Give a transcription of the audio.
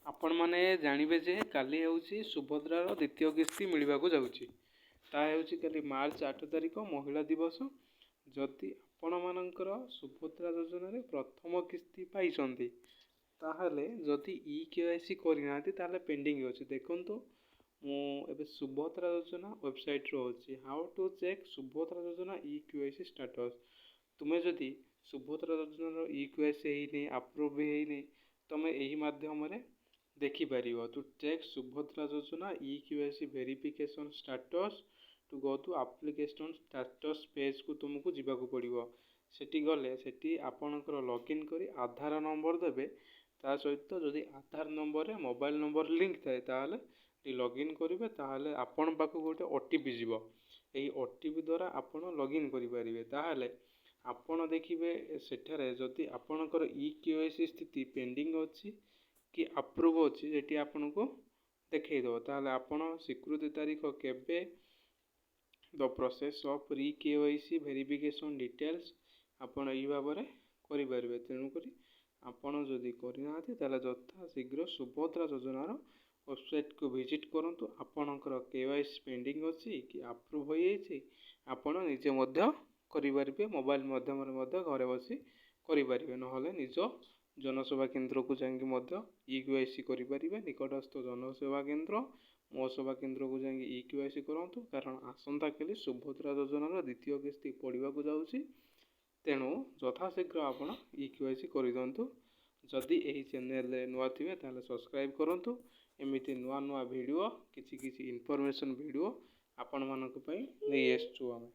आपण मैंने जानवे जे काली हूँ सुभद्रार द्वितीय किस्ती मिलवा जाऊँगी ताहा हूँ काली मार्च 8 तारिख महिला दिवस। जदि आपण मानकर सुभद्रा योजन प्रथम किस्ती पाई ताहले जदि EKYC करना ताहले पेंडिंग अच्छी देखु मुझे सुभद्रा योजना वेबसाइट रोचे हाउ टू चेक सुभद्रा योजना EKYC स्टेटस। तुम्हें जदि सुभद्रा योजन EKYC होनी अप्रूव भी होनी तुम यही माध्यम देखिपर टू चेक सुभद्रा योजना EKYC verification status to go to application status page को तुमको जीवाक पड़ो। सेठी गले सेठी आपणकर लॉगिन करी आधार नंबर देवे ता सहित जदि आधार नंबर रे मोबाइल नंबर लिंक थाए ताहले लॉगिन करेंगे ताहले आपण पाक गोटे OTP जीव यही OTP द्वारा आपण लॉगिन करेंगे ताहले आपण देखिए सेठारे जदि आपणकर EKYC स्थिति पेंडिंग अच्छी कि अप्रूव अच्छी ये आपन को देखईदेव ताहले आपण स्वीकृति तारीख केबे the process of EKYC verification details आपण यही भाव में करेंगे। तेणुक आपण जदि करना ताहले यथा शीघ्र सुभद्रा योजनार वेबसाइट को विजिट करूँ। आपणकर KYC पेंडिंग अच्छी कि अप्रूव हो जाइए आपण निजे करेंगे मोबाइल माध्यम घरे बसी करेंगे ना निज जनसेवा केन्द्र को जाकि EKYC करेंगे। निकटस्थ जनसेवा केन्द्र मो सेवा केन्द्र को जाकि EKYC करूँ कारण आसंता काली सुभद्रा योजनार द्वितीय किस्ती पड़ाक जाऊँगी। तेणु यथाशीघ्र आप EKYC कर दिंतु। जदि यही चैनल नुआ थे ताहले सब्सक्राइब करूँ। एमती नुआ नुआ वीडियो किसी इनफॉरमेशन वीडियो आपण मानक नहीं आसचु आमे।